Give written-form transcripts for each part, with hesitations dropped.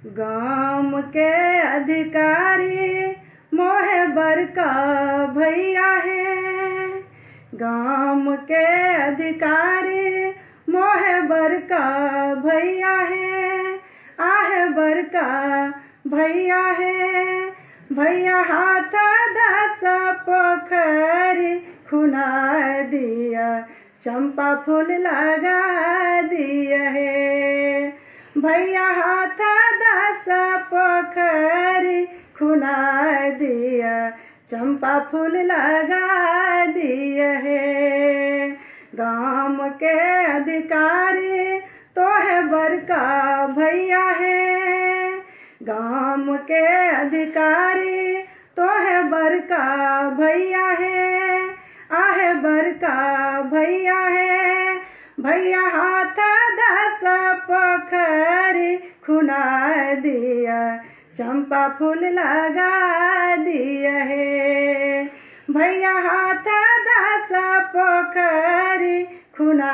गाम के अधिकारी मोहे बड़का भैया है। गाम के अधिकारी मोहे बड़का भैया है। आहे बड़का भैया है। भैया हाथ दस पोखरी खुना दिया, चंपा फूल लगा दिया है। भैया हाथ दस पोखरी खुना दिया, चंपा फूल लगा दिया है। गाम के अधिकारी तो है बड़का भैया है। गाम के अधिकारी तो है बड़का भैया है। आहे बड़का भैया है। भैया हाथ दस पोखरी खुना दिया, चंपा फूल लगा दिया है। भैया हाथ दस पोखरी खुना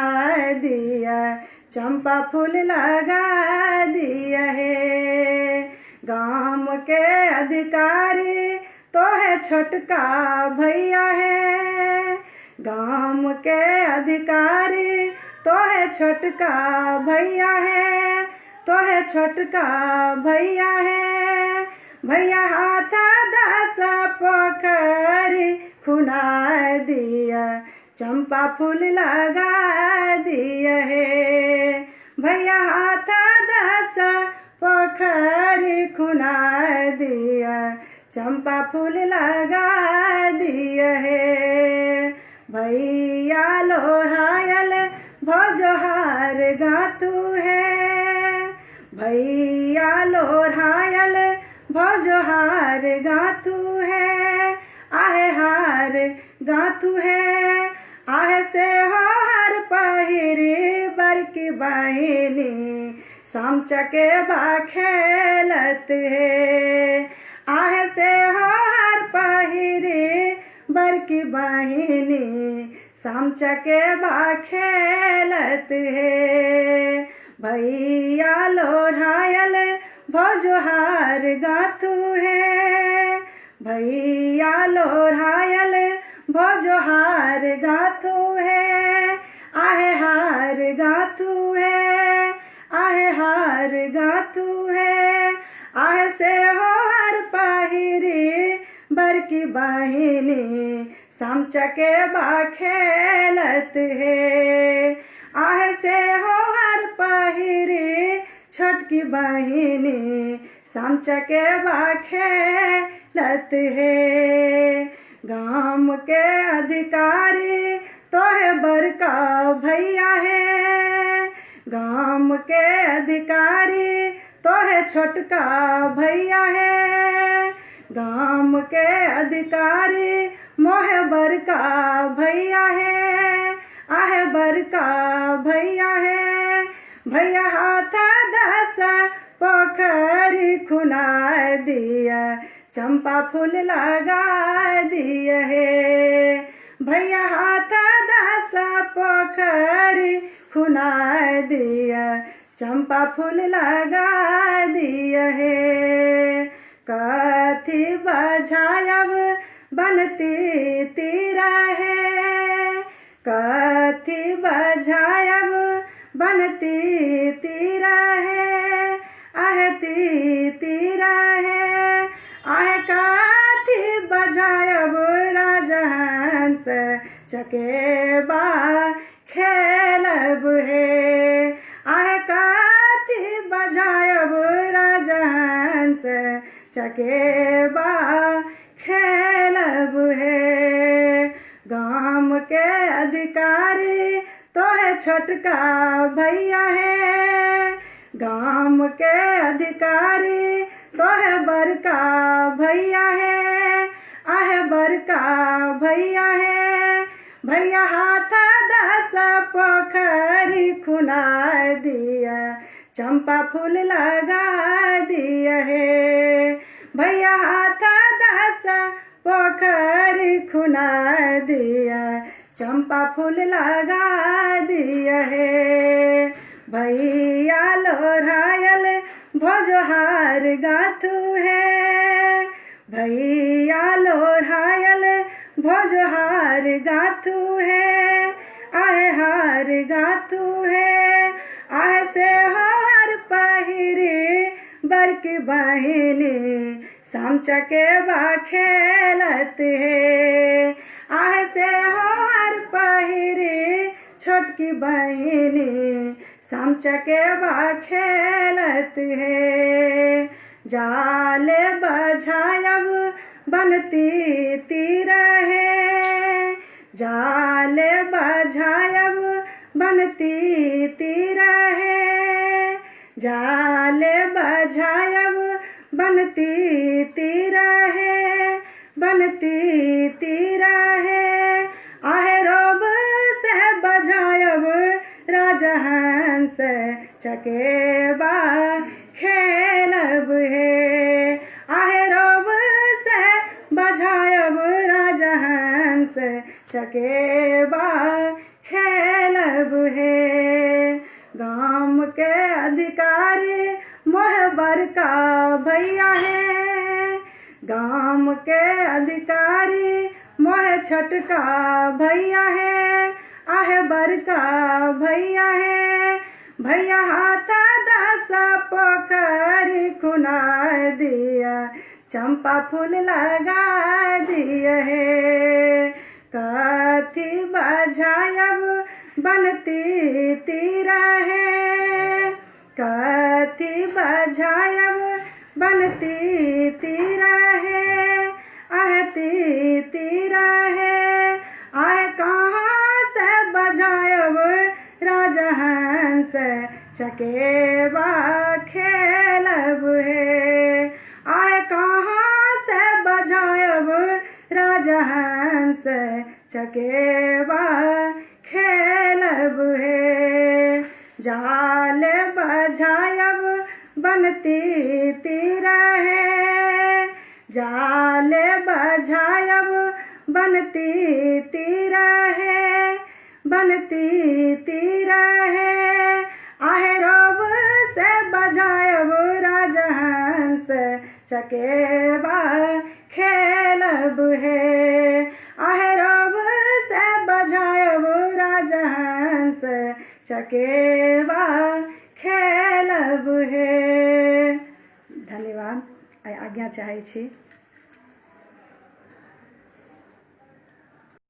दिया, चंपा फूल लगा दिया है। गाम के अधिकारी तो है छोटका भैया है। गाम के अधिकारी तो है छोटका भैया है। तो है छोटका भैया है। भैया हाथ दस पोखरी खुना दिया, चंपा फूल लगा दिया है। भैया हाथ दस पोखरी खुना दिया, चंपा फूल लगा दिया है। भैया लोहायल भोजोहार गातू है। भैया लोहायल भोजोहार गातू है। आहे हार गातू है। आहे से हो हर पहिरी बड़की बहिनी, शाम चके बा खेलत है। आहे से हो हर पहिरी बड़की बहिनी, शाम चके बा खेलत है। भैया लोहायल भोजोहार गातू है। भैया लोहायल भोजोहार गातू है। आहे हार गातू है। आहे हार गातू है। आहे से हो हर पहिरी बड़की बहिनी, शाम चके बा खेलत है। आहे से हो हर पहिरी छोटकी बहिनी, शाम चके बा खेलत है। गाम के अधिकारी तो है बड़का भैया है। गाम के अधिकारी तो है छोटका भैया है। गाम के अधिकारी मोहे बड़का भैया है। आहे बड़का भैया है। भैया हाथ दस पोखरी खुना दिया, चंपा फूल लगा दिया है। भैया हाथ दस पोखरी खुना दिया, चंपा फूल लगा दिया है। कथी बजायब बनती तीरा है। कथी बजायब बनती तीरा है। आहे तीरा है। आहे कथी बजायब राजहंस चकेबा खेलब है। आहे कथी बजायब राजहंस चकेबा खेलब है। गाम के अधिकारी तो है छोटका भैया है। गाम के अधिकारी तो है बड़का भैया है। आहे बड़का भैया है। भैया हाथ दस पोखरी खुना दिया, चंपा फूल लगा दिया है। भैया हाथ दस पोखरी खुना दिया, चंपा फूल लगा दिया है। भैया लोहायल भोजहार गाथु है भैया लोढ़ायल भोजहार गाथु है आहे हार गाथु है आहे से हार पहिरे बरकी बहिनी सामचा के बा खेलत है आहे से हार पहिरे छोटकी बहिनी सामचा के बा खेलत है जाले बझायब बनती तीर है जाले बझायब बनती तीर है जाले बझायब बनती तीर है बनती तीर है आहे रोब से बझायब राजहंस चकेबा खेलब है आहे रोब से बझायब राजहंस चकेबा खेलब है गाम के अधिकारी मोहबर का भैया है गाम के अधिकारी मोह छटका भैया है आहे बर का भैया है भैया हाथा दासा पोखरी खुना दिया चंपा फूल लगा दिया है कथी बझायब बनती तीर है कथी बझायब बनती तीर है आहती तीर है आह कहाँ से बझायब राजहंस चकेबा खेलब है आह कहाँ से बझायब राजहंस चकेबा खेलब है जाल बझायब बनती तीर है जाल बझायब बनती तीर है बनती तीर है आहे रोब से बझायब राजहंस चकेबा खेलब है आहे रोब से बझायब राजहंस चकेबा खेलब है। धन्यवाद। आज्ञा चाहै छी।